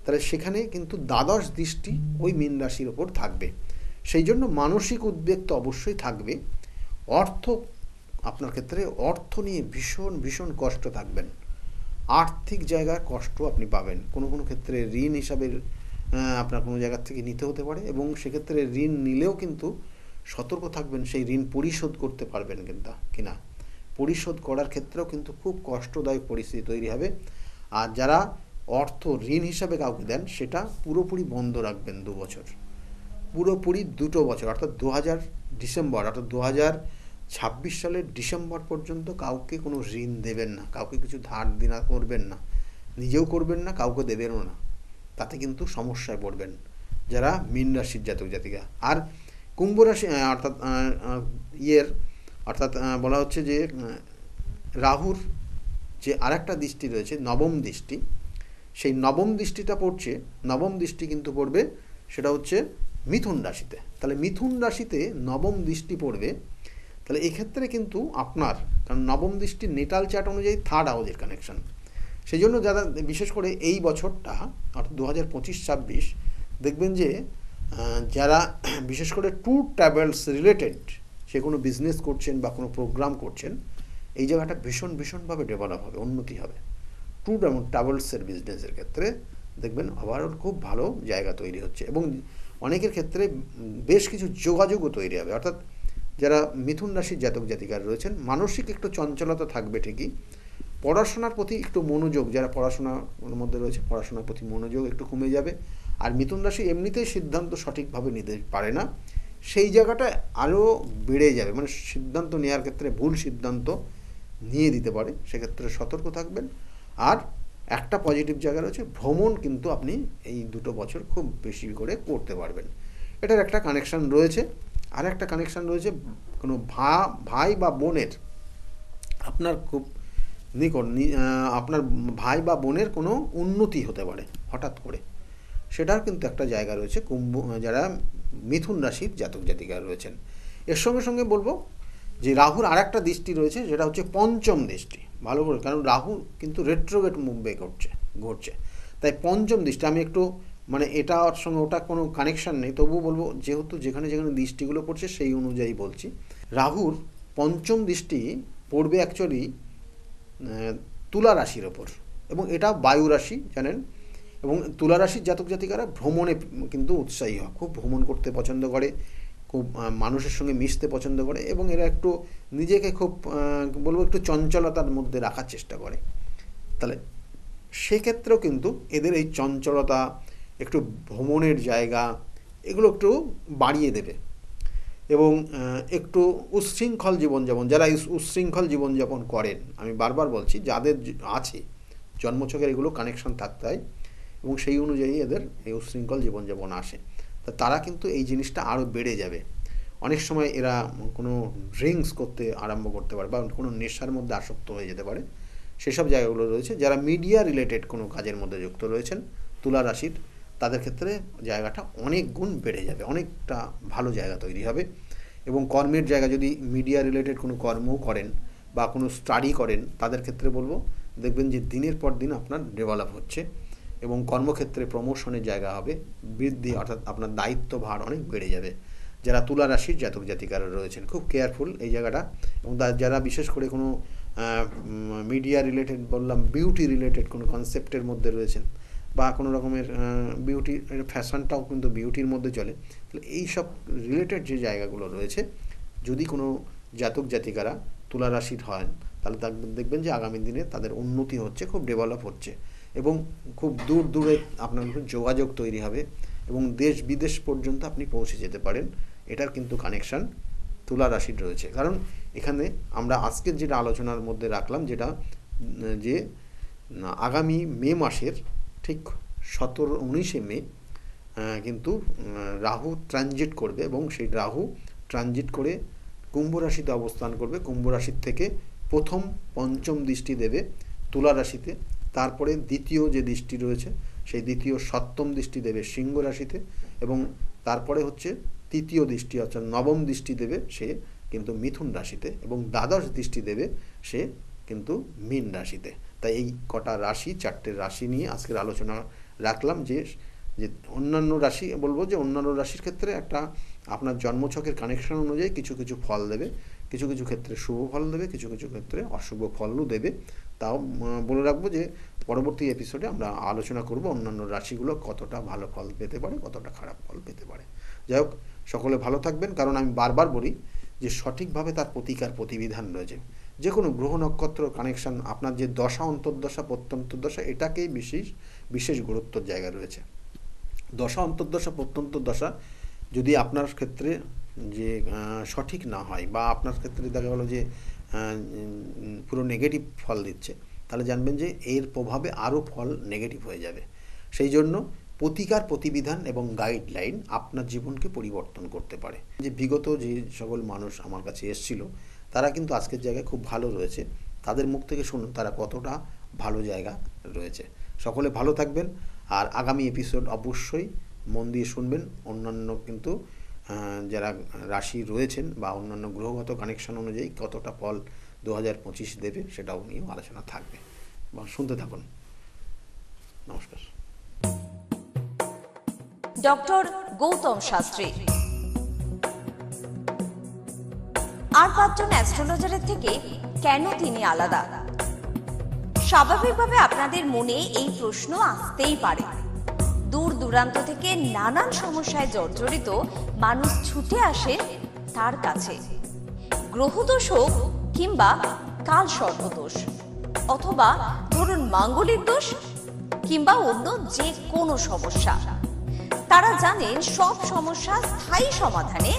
তাহলে সেখানে কিন্তু দ্বাদশ দৃষ্টি ওই মীন রাশির ওপর থাকবে। সেই জন্য মানসিক উদ্বেগ তো অবশ্যই থাকবে, আপনার ক্ষেত্রে অর্থ নিয়ে ভীষণ ভীষণ কষ্ট থাকবেন, আর্থিক জায়গার কষ্ট আপনি পাবেন, কোনো কোনো ক্ষেত্রে ঋণ হিসাবে আপনার কোনো জায়গার থেকে নিতে হতে পারে, এবং সেক্ষেত্রে ঋণ নিলেও কিন্তু সতর্ক থাকবেন সেই ঋণ পরিশোধ করতে পারবেন কিনা, পরিশোধ করার ক্ষেত্রেও কিন্তু খুব কষ্টদায়ক পরিস্থিতি তৈরি হবে। আর যারা অর্থ ঋণ হিসাবে কাউকে দেন সেটা পুরোপুরি বন্ধ রাখবেন 2 বছর, পুরোপুরি 2 বছর, অর্থাৎ ডিসেম্বর অর্থাৎ 2026 সালের ডিসেম্বর পর্যন্ত কাউকে কোনো ঋণ দেবেন না, কাউকে কিছু ধার দেনা করবেন না, নিজেও করবেন না, কাউকে দেবেনও না। তাতে কিন্তু সমস্যায় পড়বেন যারা মীন রাশির জাতক জাতিকা। আর কুম্ভ রাশি অর্থাৎ বলা হচ্ছে যে রাহুর যে আরেকটা দৃষ্টি রয়েছে, নবম দৃষ্টি, সেই নবম দৃষ্টিটা পড়ছে, নবম দৃষ্টি কিন্তু পড়বে সেটা হচ্ছে মিথুন রাশিতে। তাহলে মিথুন রাশিতে নবম দৃষ্টি পড়বে, তাহলে এক্ষেত্রে কিন্তু আপনার, কারণ নবম দৃষ্টির নেটাল চার্ট অনুযায়ী 3rd হাউসের কানেকশন, সেই জন্য যারা বিশেষ করে এই বছরটা অর্থাৎ 2025-26 দেখবেন যে যারা বিশেষ করে ট্যুর ট্রাভেলস রিলেটেড, সে কোনো বিজনেস করছেন বা কোনো প্রোগ্রাম করছেন, এই জায়গাটা ভীষণভাবে ডেভেলপ হবে, উন্নতি হবে। ট্যুর এবং ট্রাভেলসের বিজনেসের ক্ষেত্রে দেখবেন ওভারঅল খুব ভালো জায়গা তৈরি হচ্ছে, এবং অনেকের ক্ষেত্রে বেশ কিছু যোগাযোগও তৈরি হবে। অর্থাৎ যারা মিথুন রাশির জাতক জাতিকারা রয়েছেন, মানসিক একটু চঞ্চলতা থাকবে ঠিকই, পড়াশোনার প্রতি একটু মনোযোগ, যারা পড়াশোনার মধ্যে রয়েছে পড়াশোনার প্রতি মনোযোগ একটু কমে যাবে। আর মিথুন রাশি এমনিতেই সিদ্ধান্ত সঠিকভাবে নিতে পারে না, সেই জায়গাটা আরও বেড়ে যাবে, মানে সিদ্ধান্ত নেওয়ার ক্ষেত্রে ভুল সিদ্ধান্ত নিয়ে দিতে পারে, সেক্ষেত্রে সতর্ক থাকবেন। আর একটা পজিটিভ জায়গা রয়েছে, ভ্রমণ কিন্তু আপনি এই 2 বছর খুব বেশি করে করতে পারবেন, এটার একটা কানেকশান রয়েছে। আর একটা কানেকশান রয়েছে, কোনো ভাই বা বোনের, আপনার খুব নিকট, আপনার ভাই বা বোনের কোনো উন্নতি হতে পারে হঠাৎ করে, সেটার কিন্তু একটা জায়গা রয়েছে যারা মিথুন রাশির জাতক জাতিকা রয়েছেন। এর সঙ্গে সঙ্গে বলবো যে রাহুর আর একটা দৃষ্টি রয়েছে, যেটা হচ্ছে পঞ্চম দৃষ্টি, ভালো করে, কারণ রাহু কিন্তু রেট্রোগেট মুভে ঘটছে, তাই পঞ্চম দৃষ্টি, আমি একটু মানে এটার সঙ্গে ওটা কোনো কানেকশান নেই, তবুও বলবো যেহেতু যেখানে দৃষ্টিগুলো পড়ছে সেই অনুযায়ী বলছি। রাহুর পঞ্চম দৃষ্টি পড়বে অ্যাকচুয়ালি তুলা রাশির ওপর, এবং এটা বায়ু রাশি জানেন, এবং তুলা রাশির জাতক জাতিকারা ভ্রমণে কিন্তু উৎসাহী হয়, খুব ভ্রমণ করতে পছন্দ করে, খুব মানুষের সঙ্গে মিশতে পছন্দ করে, এবং এরা একটু নিজেকে খুব বলবো একটু চঞ্চলতার মধ্যে রাখার চেষ্টা করে। তাহলে সেক্ষেত্রেও কিন্তু এদের এই চঞ্চলতা, একটু ভ্রমণের জায়গা, এগুলো একটু বাড়িয়ে দেবে, এবং একটু উচ্ছৃঙ্খল জীবনযাপন, যারা উচ্ছৃঙ্খল জীবনযাপন করেন, আমি বারবার বলছি যাদের আছে জন্মছকের এগুলো কানেকশন থাকতে হয়, এবং সেই অনুযায়ী এদের এই উচ্ছৃঙ্খল জীবনযাপন আসে, তারা কিন্তু এই জিনিসটা আরও বেড়ে যাবে। অনেক সময় এরা কোনো ড্রিঙ্কস করতে আরম্ভ করতে পারে, বা কোনো নেশার মধ্যে আসক্ত হয়ে যেতে পারে, সেসব জায়গাগুলো রয়েছে। যারা মিডিয়া রিলেটেড কোনো কাজের মধ্যে যুক্ত রয়েছেন তুলা রাশির, তাদের ক্ষেত্রে জায়গাটা অনেক গুণ বেড়ে যাবে, অনেকটা ভালো জায়গা তৈরি হবে। এবং কর্মের জায়গা, যদি মিডিয়া রিলেটেড কোনো কর্মও করেন বা কোনো স্টাডি করেন, তাদের ক্ষেত্রে বলবো দেখবেন যে দিনের পর দিন আপনার ডেভেলপ হচ্ছে, এবং কর্মক্ষেত্রে প্রমোশনের জায়গা হবে, বৃদ্ধি, অর্থাৎ আপনার দায়িত্বভার অনেক বেড়ে যাবে। যারা তুলা রাশির জাতক জাতিকারা রয়েছেন খুব কেয়ারফুল এই জায়গাটা, এবং যারা বিশেষ করে কোনো মিডিয়া রিলেটেড বললাম, বিউটি রিলেটেড কোনো কনসেপ্টের মধ্যে রয়েছেন, বা কোনো রকমের বিউটি, ফ্যাশনটাও কিন্তু বিউটির মধ্যে চলে, তাহলে এই সব রিলেটেড যে জায়গাগুলো রয়েছে, যদি কোনো জাতক জাতিকারা তুলা রাশির হয়, তাহলে দেখবেন যে আগামী দিনে তাদের উন্নতি হচ্ছে, খুব ডেভেলপ হচ্ছে, এবং খুব দূরে আপনার যোগাযোগ তৈরি হবে, এবং দেশ বিদেশ পর্যন্ত আপনি পৌঁছে যেতে পারেন। এটার কিন্তু কানেকশান তুলা রাশির রয়েছে। কারণ এখানে আমরা আজকের যেটা আলোচনার মধ্যে রাখলাম, যেটা যে আগামী মে মাসের ঠিক 19 মে কিন্তু রাহু ট্রানজিট করবে, এবং সেই রাহু ট্রানজিট করে কুম্ভ রাশিতে অবস্থান করবে। কুম্ভ রাশির থেকে প্রথম পঞ্চম দৃষ্টি দেবে তুলা রাশিতে, তারপরে দ্বিতীয় যে দৃষ্টি রয়েছে সেই দ্বিতীয় সপ্তম দৃষ্টি দেবে সিংহ রাশিতে, এবং তারপরে হচ্ছে তৃতীয় দৃষ্টি অর্থাৎ নবম দৃষ্টি দেবে সে কিন্তু মিথুন রাশিতে, এবং দ্বাদশ দৃষ্টি দেবে সে কিন্তু মীন রাশিতে। তাই এই কটা রাশি, 4টে রাশি নিয়ে আজকের আলোচনা রাখলাম, যে অন্যান্য রাশি বলবো যে অন্যান্য রাশির ক্ষেত্রে একটা আপনার জন্মছকের কানেকশন অনুযায়ী কিছু কিছু ফল দেবে, কিছু কিছু ক্ষেত্রে শুভ ফল দেবে, কিছু কিছু ক্ষেত্রে অশুভ ফলও দেবে। তাও বলে রাখবো যে পরবর্তী এপিসোডে আমরা আলোচনা করব অন্যান্য রাশিগুলো কতটা ভালো ফল পেতে পারে, কতটা খারাপ ফল পেতে পারে। যাই হোক, সকলে ভালো থাকবেন, কারণ আমি বারবার বলি যে সঠিকভাবে তার প্রতিকার প্রতিবিধান রয়েছে। যে কোনো গ্রহ নক্ষত্র কানেকশন, আপনার যে দশা অন্তর্দশা প্রত্যন্তর্দশা, এটাকেই বিশেষ গুরুত্বর জায়গা রয়েছে। দশা অন্তর্দশা প্রত্যন্তর্দশা যদি আপনার ক্ষেত্রে যে সঠিক না হয় বা আপনার ক্ষেত্রে দেখা গেলো যে পুরো নেগেটিভ ফল দিচ্ছে, তাহলে জানবেন যে এর প্রভাবে আরও ফল নেগেটিভ হয়ে যাবে। সেই জন্য প্রতিকার, প্রতিবিধান এবং গাইডলাইন আপনার জীবনকে পরিবর্তন করতে পারে। যে বিগত যে সকল মানুষ আমার কাছে এসেছিল, তারা কিন্তু আজকের জায়গায় খুব ভালো রয়েছে। তাদের মুখ থেকে শুনুন তারা কতটা ভালো জায়গা রয়েছে। সকলে ভালো থাকবেন, আর আগামী এপিসোড অবশ্যই মন দিয়ে শুনবেন। অন্যান্য কিন্তু যারা রাশি রয়েছেন বা অন্যান্য গ্রহগত কানেকশন অনুযায়ী কতটা ফল 2025 দেবে সেটাও নিয়েও আলোচনা থাকবে, বা শুনতে থাকুন। নমস্কার। ডক্টর গৌতম শাস্ত্রী আর 5 জন অ্যাস্ট্রোলজারের থেকে কেন তিনি আলাদা? স্বাভাবিকভাবে আপনাদের মনে এই প্রশ্ন আসতেই পারে। দূর দূরান্ত থেকে নানান সমস্যায় জর্জরিত মানুষ ছুটে আসে তার কাছে। গ্রহদোষ হোক কিংবা কাল সর্পদোষ, অথবা ধরুন মাঙ্গলিক দোষ কিংবা অন্য যে কোনো সমস্যা, তারা জানেন সব সমস্যা স্থায়ী সমাধানে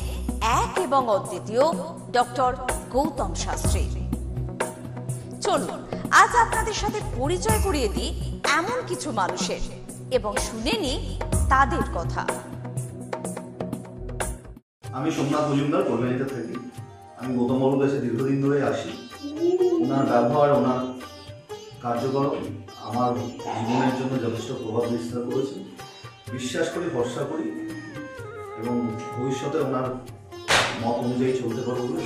এক এবং অদ্বিতীয় ডক্টর গৌতম শাস্ত্রী। চলুন আজ আপনাদের সাথে পরিচয় করিয়ে দিই এমন কিছু মানুষের এবং শুনে নিই তাদের কথা। আমি সোমনাথ মজুমদার, কল্যাণীতে থাকি। আমি গৌতম বাবুর কাছে দীর্ঘদিন ধরে আসি। ওনার ব্যবহার, ওনার কার্যকলাপ আমার জীবনের জন্য যথেষ্ট প্রভাব বিস্তার করেছে। বিশ্বাস করি, ভরসা করি এবং ভবিষ্যতে ওনার মত অনুযায়ী চলতে পারবো বলে।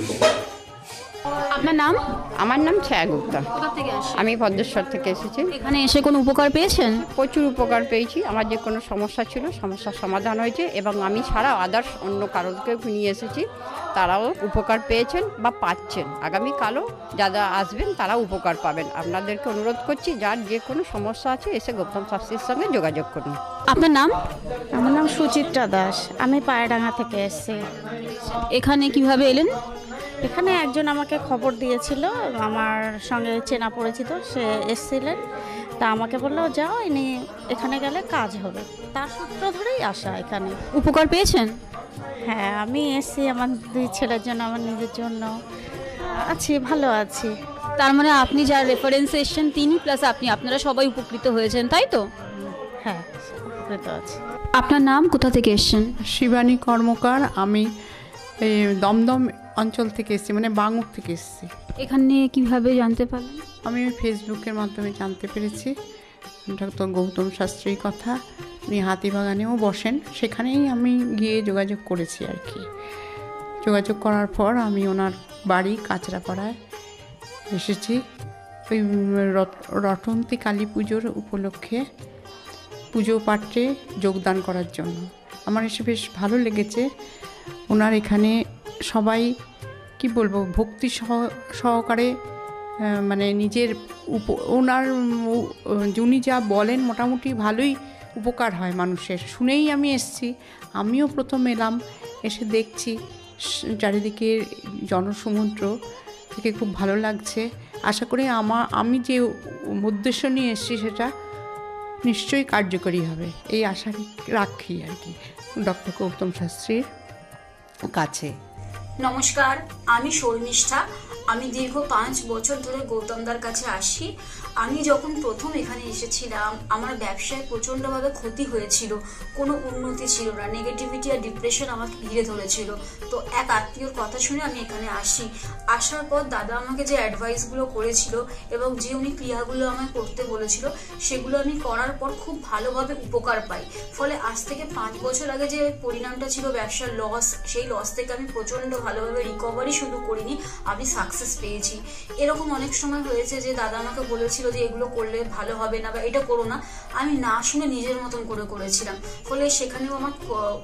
আপনার নাম? আমার নাম ছায়া গুপ্তা। কোথা থেকে আসেন? আমি ভদ্রেশ্বর থেকে এসেছি। এখানে এসে কোনো উপকার পেয়েছেন? প্রচুর উপকার পেয়েছি। আমার যে কোনো সমস্যা ছিল, সমস্যার সমাধান হয়েছে, এবং আমি ছাড়া আদার্স অন্য কারোকে নিয়ে এসেছি, তারাও উপকার পেয়েছেন বা পাচ্ছেন। আগামীকালও যারা আসবেন তারাও উপকার পাবেন। আপনাদেরকে অনুরোধ করছি, যার যে কোনো সমস্যা আছে এসে গৌতম শাস্ত্রীর সঙ্গে যোগাযোগ করুন। আপনার নাম? আমার নাম সুচিত্রা দাস, আমি পায়রাডাঙ্গা থেকে এসেছি। এখানে কিভাবে এলেন? এখানে একজন আমাকে খবর দিয়েছিল, আমার সঙ্গে চেনা পরিচিত, সে এসেছিলেন। তা আমাকে বললো যাও, ইনি এখানে গেলে কাজ হবে। তার সূত্র ধরেই আসা এখানে। উপকার পেয়েছেন? হ্যাঁ, আমি এসেছি আমার 2 ছেলের জন্য, আমার নিজের জন্য আছি, ভালো আছি। তার মানে আপনি যার রেফারেন্সে এসেছেন তিনি প্লাস আপনি, আপনারা সবাই উপকৃত হয়েছেন, তাই তো? হ্যাঁ, উপকৃত আছি। আপনার নাম? কোথা থেকে এসেছেন? শিবানী কর্মকার। আমি এই দমদম অঞ্চল থেকে এসেছি, মানে বাঙুর থেকে এসেছি। এখানে কিভাবে জানতে পারলেন? আমি ফেসবুকের মাধ্যমে জানতে পেরেছি ডক্টর গৌতম শাস্ত্রীর কথা। উনি হাতিবাগানেও বসেন, সেখানেই আমি গিয়ে যোগাযোগ করেছি আর কি। যোগাযোগ করার পর আমি ওনার বাড়ি কাঁচরাপাড়ায় এসেছি ওই রটন্তী কালী পুজোর উপলক্ষে পুজো পাঠে যোগদান করার জন্য। আমার এসে বেশ ভালো লেগেছে। ওনার এখানে সবাই কি বলবো, ভক্তি সহকারে মানে নিজের ওনার উনি যা বলেন মোটামুটি ভালোই উপকার হয় মানুষের। শুনেই আমি এসেছি। আমিও প্রথম এলাম, এসে দেখছি চারিদিকে জনসমুদ্র, থেকে খুব ভালো লাগছে। আশা করি আমি যে উদ্দেশ্য নিয়ে এসেছি সেটা নিশ্চয়ই কার্যকরী হবে, এই আশা রাখি আর কি ডক্টর গৌতম শাস্ত্রীর কাছে। নমস্কার, আমি শর্মিষ্ঠা। আমি দীর্ঘ 5 বছর ধরে গৌতমদার কাছে আসি। আমি যখন প্রথম এখানে এসেছিলাম, আমার ব্যবসায় প্রচণ্ডভাবে ক্ষতি হয়েছিল, কোনো উন্নতি ছিল না, নেগেটিভিটি আর ডিপ্রেশন আমাকে ঘিরে ধরেছিল। তো এক আত্মীয়র কথা শুনে আমি এখানে আসি। আসার পর দাদা আমাকে যে অ্যাডভাইসগুলো করেছিল এবং যে উনি ক্রিয়াগুলো আমায় করতে বলেছিল, সেগুলো আমি করার পর খুব ভালোভাবে উপকার পাই। ফলে আজ থেকে 5 বছর আগে যে পরিণামটা ছিল ব্যবসার লস, সেই লস থেকে আমি প্রচণ্ড ভালোভাবে রিকভারি শুধু করিনি, আমি সাকসেস পেয়েছি। এরকম অনেক সময় হয়েছে যে দাদা আমাকে বলেছিল যে এগুলো করলে ভালো হবে না বা এটা করো না, আমি না শুনে নিজের মতন করেছিলাম, ফলে সেখানেও আমার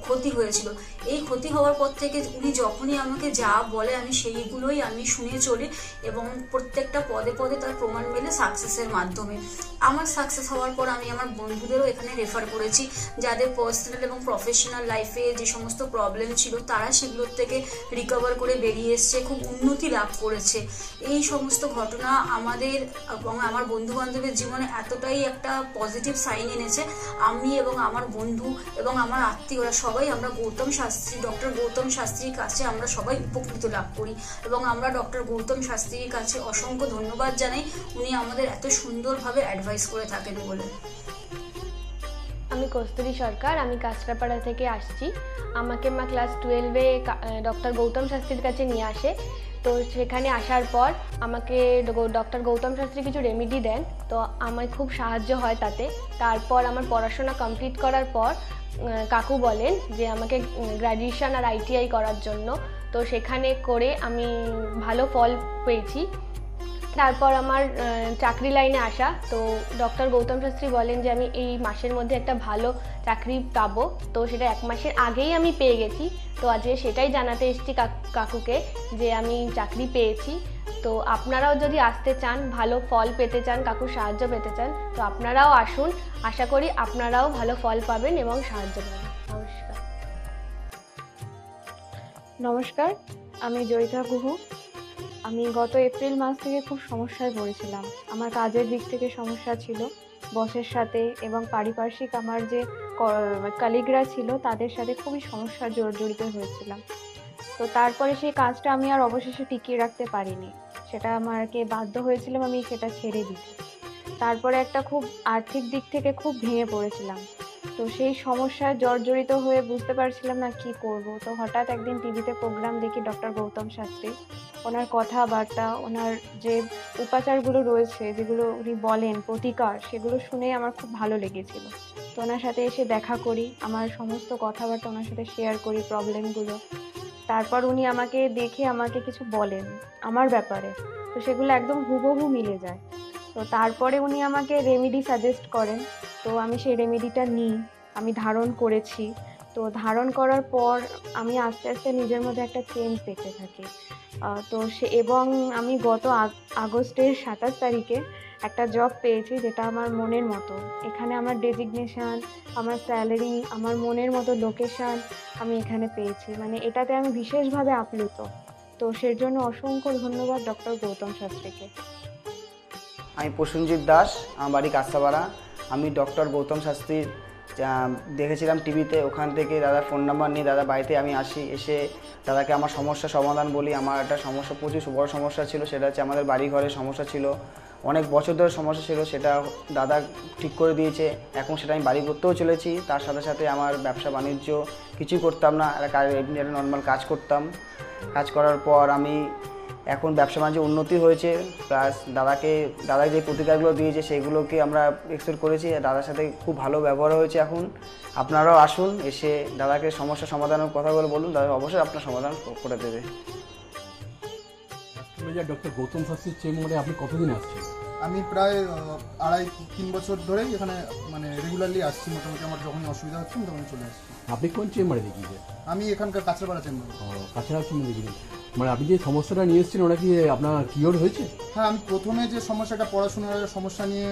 ক্ষতি হয়েছিল। এই ক্ষতি হওয়ার পর থেকে উনি যখনই আমাকে যা বলে আমি সেইগুলোই আমি শুনে চলি এবং প্রত্যেকটা পদে পদে তার প্রমাণ মেলে সাকসেসের মাধ্যমে। আমার সাকসেস হওয়ার পর আমি আমার বন্ধুদেরও এখানে রেফার করেছি, যাদের পার্সোনাল এবং প্রফেশনাল লাইফে যে সমস্ত প্রবলেম ছিল তারা সেগুলোর থেকে রিকভার করে বেরিয়ে এসছে, খুব উন্নতি লাভ করেছে। এই সমস্ত ঘটনা আমাদের এবং আমার বন্ধু বান্ধবের জীবনে এতটাই একটা পজিটিভ সাইন এনেছে, আমি এবং আমার বন্ধু এবং আমার আত্মীয়রা সবাই আমরা ডক্টর গৌতম শাস্ত্রীর কাছে আমরা সবাই উপকৃত লাভ করি এবং আমরা ডক্টর গৌতম শাস্ত্রীর কাছে অসংখ্য ধন্যবাদ জানাই, উনি আমাদের এত সুন্দরভাবে অ্যাডভাইস করে থাকেন বলে। আমি কস্তুরী সরকার, আমি কাঁচরাপাড়া থেকে আসছি। আমাকে মা ক্লাস 12-এ ডক্টর গৌতম শাস্ত্রীর কাছে নিয়ে আসে। তো সেখানে আসার পর আমাকে ডক্টর গৌতম শাস্ত্রী কিছু রেমেডি দেন, তো আমার খুব সাহায্য হয় তাতে। তারপর আমার পড়াশোনা কমপ্লিট করার পর কাকু বলেন যে আমাকে গ্র্যাজুয়েশন আর ITI করার জন্য। তো সেখানে করে আমি ভালো ফল পেয়েছি। তারপর আমার চাকরি লাইনে আসা, তো ডক্টর গৌতম শাস্ত্রী বলেন যে আমি এই মাসের মধ্যে একটা ভালো চাকরি পাবো, তো সেটা 1 মাসের আগেই আমি পেয়ে গেছি। তো আজকে সেটাই জানাতে এসেছি কাকুকে যে আমি চাকরি পেয়েছি। তো আপনারাও যদি আসতে চান, ভালো ফল পেতে চান, কাকুর সাহায্য পেতে চান, তো আপনারাও আসুন। আশা করি আপনারাও ভালো ফল পাবেন এবং সাহায্য পাবেন। নমস্কার, আমি জয়িতা গুহু। আমি গত এপ্রিল মাস থেকে খুব সমস্যায় পড়েছিলাম। আমার কাজের দিক থেকে সমস্যা ছিল, বসের সাথে এবং পারিপার্শ্বিক আমার যে কলিগরা ছিল তাদের সাথে খুবই সমস্যা জড়িত হয়েছিলাম। তো তারপরে সেই কাজটা আমি আর অবশেষে টিকিয়ে রাখতে পারিনি, সেটা আমাকে বাধ্য হয়েছিলাম আমি সেটা ছেড়ে দিতে। তারপরে একটা খুব আর্থিক দিক থেকে খুব ভেঙে পড়েছিলাম। তো সেই সমস্যায় জর্জরিত হয়ে বুঝতে পারছিলাম না কি করব। তো হঠাৎ একদিন টিভিতে প্রোগ্রাম দেখি ডক্টর গৌতম শাস্ত্রী, ওনার কথাবার্তা, ওনার যে উপাচারগুলো রয়েছে যেগুলো উনি বলেন প্রতিকার, সেগুলো শুনে আমার খুব ভালো লেগেছিল। তো ওনার সাথে এসে দেখা করি, আমার সমস্ত কথাবার্তা ওনার সাথে শেয়ার করি, প্রবলেমগুলো। তারপর উনি আমাকে দেখে আমাকে কিছু বলেন আমার ব্যাপারে, তো সেগুলো একদম হুবহু মিলে যায়। তো তারপরে উনি আমাকে রেমেডি সাজেস্ট করেন, তো আমি সেই রেমেডিটা নিই, আমি ধারণ করেছি। তো ধারণ করার পর আমি আস্তে আস্তে নিজের মধ্যে একটা চেঞ্জ দেখতে থাকি। তো এবং আমি গত আগস্টের 27 তারিখে একটা জব পেয়েছি যেটা আমার মনের মতো। এখানে আমার ডেজিগনেশান, আমার স্যালারি, আমার মনের মতো লোকেশান আমি এখানে পেয়েছি, মানে এটাতে আমি বিশেষভাবে আপ্লুত। তো সেজন্য অসংখ্য ধন্যবাদ ডক্টর গৌতম শাস্ত্রীকে। আমি প্রসেনজিৎ দাস, আমার বাড়ি কাঁচরাপাড়া। আমি ডক্টর গৌতম শাস্ত্রীর দেখেছিলাম টিভিতে, ওখান থেকে দাদার ফোন নাম্বার নিয়ে দাদা বাড়িতে আমি আসি, এসে দাদাকে আমার সমস্যা সমাধান বলি। আমার একটা সমস্যা, প্রচুর বড় সমস্যা ছিল, সেটা হচ্ছে আমাদের বাড়ি ঘরের সমস্যা ছিল, অনেক বছর ধরে সমস্যা ছিল, সেটা দাদা ঠিক করে দিয়েছে। এখন সেটা আমি বাড়ি করতেও চলেছি। তার সাথে সাথে আমার ব্যবসা বাণিজ্য কিছুই করতাম না, একটা নর্মাল কাজ করতাম। কাজ করার পর আমি এখন ব্যবসা বাণিজ্য উন্নতি হয়েছে, প্লাস দাদা যে প্রতিকারগুলো দিয়েছে সেগুলোকে আমরা এক্সপেক্ট করেছি। দাদার সাথে খুব ভালো ব্যবহার হয়েছে। এখন আপনারাও আসুন, এসে দাদাকে সমস্যা সমাধানের কথাগুলো বলুন, দাদা অবশ্যই আপনার সমাধান করে দেবে। ডক্টর গৌতম শাস্ত্রীর চেম্বারে আপনি কতদিন আসছেন? আমি প্রায় 2.5-3 বছর ধরেই এখানে মানে রেগুলারলি আসছি। মোটামুটি আমার যখনই অসুবিধা হচ্ছে তখন চলে আসছি। আপনি কোন চেম্বারে দেখিয়েছেন? আমি এখানকার কাঁচরাপাড়া চেম্বার। কাঁচরাপাড়া চেম্বারে দেখিয়েছেন, মানে আপনি যে সমস্যাটা নিয়ে এসেছেন ওটা কি আপনার কিওর হয়েছে? হ্যাঁ, আমি প্রথমে যে সমস্যাটা, পড়াশোনার সমস্যা নিয়ে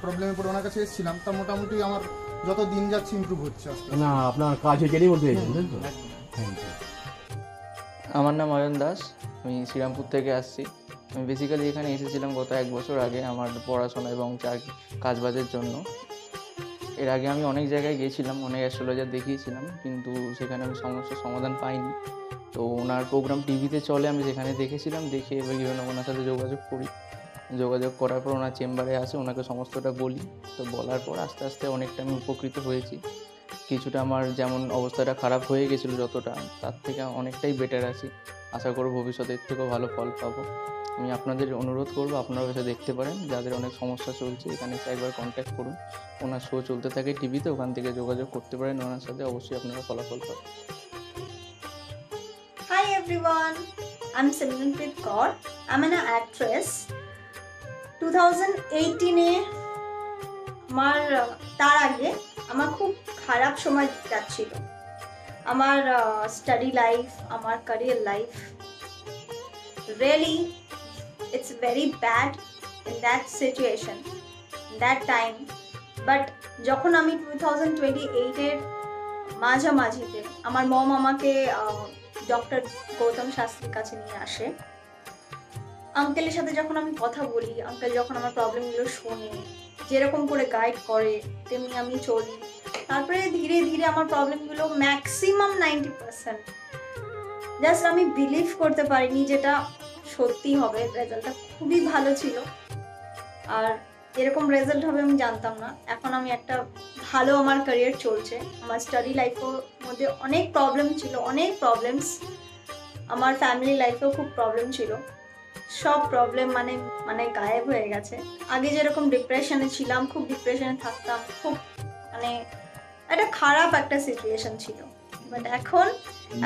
প্রবলেমে পড়ে ওনার কাছে এসেছিলাম, তা মোটামুটি আমার যত দিন যাচ্ছে ইমপ্রুভ হচ্ছে আস্তে আস্তে। না, আপনার কাজ এটারই মধ্যে এসেছেন তো? Thank you. আমার নাম অয়ন দাস, আমি শ্রীরামপুর থেকে আসছি। আমি বেসিক্যালি এখানে এসেছিলাম গত 1 বছর আগে আমার পড়াশোনা এবং কাজবাজের জন্য। এর আগে আমি অনেক জায়গায় গিয়েছিলাম, অনেক অ্যাস্ট্রোলজার দেখিয়েছিলাম, কিন্তু সেখানে আমি সমস্যার সমাধান পাইনি। তো ওনার প্রোগ্রাম টিভিতে চলে, আমি সেখানে দেখেছিলাম, দেখে এবার বিভিন্ন ওনার সাথে যোগাযোগ করি। যোগাযোগ করার পর ওনার চেম্বারে আসে, ওনাকে সমস্তটা বলি। তো বলার পর আস্তে আস্তে অনেকটা আমি উপকৃত হয়েছি। কিছুটা আমার যেমন অবস্থাটা খারাপ হয়ে গেছিলো যতটা, তার থেকে অনেকটাই বেটার আছি। আশা করব ভবিষ্যতে এর থেকেও ভালো ফল পাবো। আমি আপনাদের অনুরোধ করবো আপনারা এসে দেখতে পারেন, যাদের অনেক সমস্যা চলছে এখানে এসে একবার কন্ট্যাক্ট করুন। ওনার শো চলতে থাকে টিভিতে, ওখান থেকে যোগাযোগ করতে পারেন ওনার সাথে, অবশ্যই আপনারা ফলাফল পাবেন। Hi everyone, I'm Simranpreet Kaur. I'm an actress. 2018 আমার তার আগে আমার খুব খারাপ সময় যাচ্ছিল। আমার স্টাডি লাইফ, আমার career life, really it's very bad in that situation, in that time. But যখন আমি 2028-এর মাঝামাঝিতে আমার মম আমাকে ডক্টর গৌতম শাস্ত্রীর কাছে নিয়ে আসে। আঙ্কেলের সাথে যখন আমি কথা বলি, আঙ্কেল যখন আমার প্রবলেমগুলো শোনে, যেরকম করে গাইড করে তেমনি আমি চলি, তারপরে ধীরে ধীরে আমার প্রবলেমগুলো ম্যাক্সিমাম 90% জাস্ট আমি বিলিভ করতে পারিনি যেটা সত্যি হবে। রেজাল্টটা খুবই ভালো ছিল, আর এরকম রেজাল্ট হবে আমি জানতাম না। এখন আমি একটা ভালো আমার ক্যারিয়ার চলছে। আমার স্টাডি লাইফের মধ্যে অনেক প্রবলেম ছিল, অনেক প্রবলেমস। আমার ফ্যামিলি লাইফেও খুব প্রবলেম ছিল, সব প্রবলেম মানে গায়েব হয়ে গেছে। আগে যেরকম ডিপ্রেশনে ছিলাম, খুব ডিপ্রেশনে থাকতাম, খুব মানে একটা খারাপ একটা সিচুয়েশন ছিল। বাট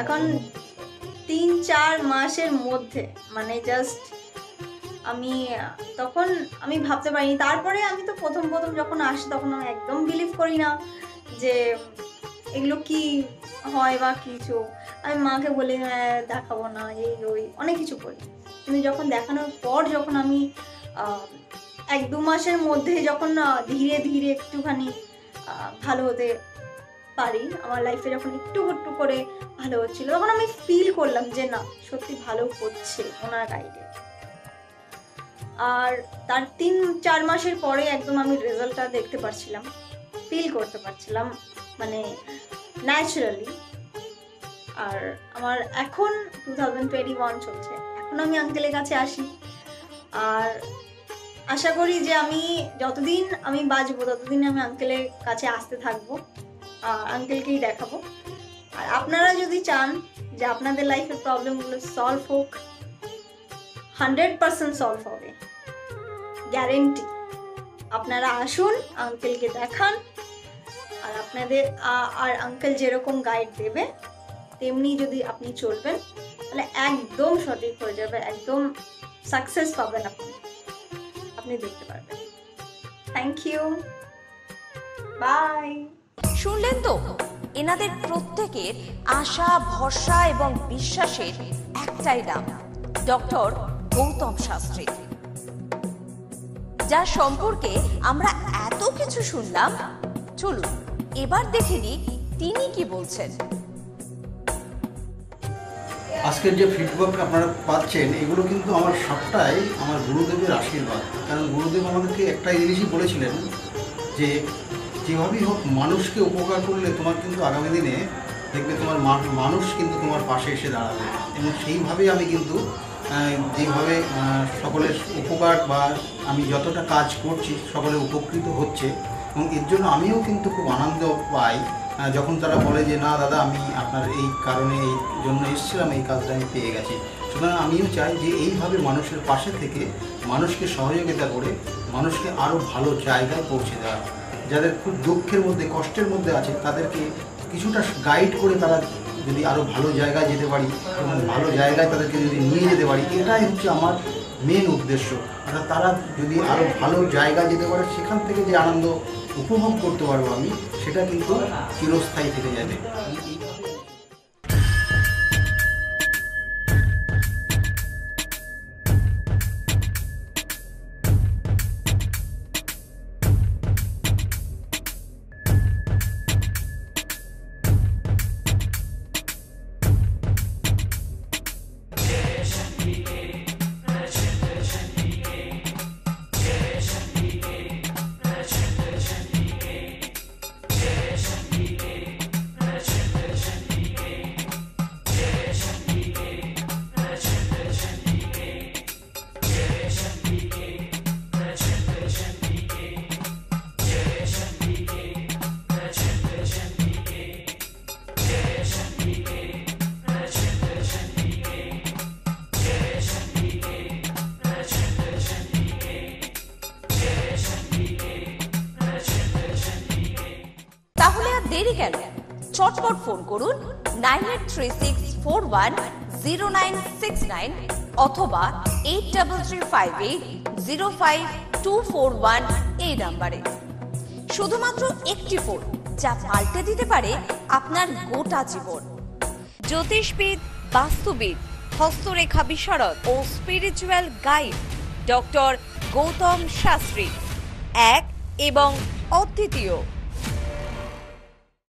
এখন 3-4 মাসের মধ্যে মানে জাস্ট তখন আমি ভাবতে পারিনি। তারপরে আমি তো প্রথম যখন আসি তখন আমি একদম বিলিভ করি না যে এগুলো কি হয় বা কিছু। আমি মাকে বলি দেখাবো না, এই ওই অনেক কিছু বলি। কিন্তু যখন দেখানোর পর যখন আমি 1-2 মাসের মধ্যে যখন ধীরে ধীরে একটুখানি ভালো হতে পারি, আমার লাইফে যখন একটু একটু করে ভালো হচ্ছিল, তখন আমি ফিল করলাম যে না, সত্যি ভালো হচ্ছে ওনার গাইডে। আর তার 3-4 মাসের পরে একদম আমি রেজাল্টটা দেখতে পারছিলাম, ফিল করতে পারছিলাম মানে ন্যাচারালি। আর আমার এখন 2021 চলছে, এখন আমি আঙ্কেলের কাছে আসি। আর আশা করি যে আমি যতদিন আমি বাঁচবো ততদিন আমি আঙ্কেলের কাছে আসতে থাকবো, আঙ্কেলকেই দেখাবো। আর আপনারা যদি চান যে আপনাদের লাইফের প্রবলেমগুলো সলভ হোক, 100% সলভ হবে, গ্যারেন্টি। আপনারা আসুন, আঙ্কেলকে দেখান, আর আপনাদের আর আঙ্কেল যেরকম গাইড দেবে তেমনি যদি আপনি চলবেন তাহলে একদম সঠিক হয়ে যাবে, একদম সাকসেস পাবেন আপনি দেখতে পারবেন। Thank you, bye. শুনলেন তো, এনাদের প্রত্যেকের আশা, ভরসা এবং বিশ্বাসের একটাই নাম, ডক্টর গৌতম শাস্ত্রী, যার সম্পর্কে আমরা এত কিছু শুনলাম। চলুন এবার দেখে নিই তিনি কি বলছেন। আজকের যে ফিডব্যাক আপনারা পাচ্ছেন, এগুলো কিন্তু আমার সবটাই আমার গুরুদেবের আশীর্বাদ। কারণ গুরুদেব আমাদেরকে একটাই জিনিসই বলেছিলেন যে যেভাবেই হোক মানুষকে উপকার করলে তোমার কিন্তু আগামী দিনে দেখবে তোমার মানুষ কিন্তু তোমার পাশে এসে দাঁড়াবে। এবং সেইভাবেই আমি কিন্তু যেভাবে সকলের উপকার বা আমি যতটা কাজ করছি সকলে উপকৃত হচ্ছে, এবং এর জন্য আমিও কিন্তু খুব আনন্দ পাই যখন তারা বলে যে না দাদা, আমি আপনার এই কারণে এই জন্য এসেছিলাম, এই কাজটা আমি পেয়ে গেছি। সুতরাং আমিও চাই যে এইভাবে মানুষের পাশে থেকে মানুষকে সহযোগিতা করে মানুষকে আরও ভালো জায়গায় পৌঁছে দেওয়া। যাদের খুব দুঃখের মধ্যে, কষ্টের মধ্যে আছে, তাদেরকে কিছুটা গাইড করে তারা যদি আরও ভালো জায়গায় যেতে পারি এবং ভালো জায়গায় তাদেরকে যদি নিয়ে যেতে পারি, এটাই হচ্ছে আমার মেন উদ্দেশ্য। অর্থাৎ তারা যদি আরও ভালো জায়গায় যেতে পারে, সেখান থেকে যে আনন্দ উপভোগ করতে পারবো আমি, সেটা কিন্তু চিরস্থায়ী থেকে যাবে। দেরি কেন? চটপট ফোন করুন 9836410969 অথবা 8335805241 এই নাম্বারে। শুধুমাত্র একটি ফোন যা পাল্টে দিতে পারে আপনার গোটা জীবন। জ্যোতিষবিদ, বাস্তুবিদ, হস্তরেখা বিশারদ ও spiritual guide doctor Gautam Shastri, এক এবং অদ্বিতীয়।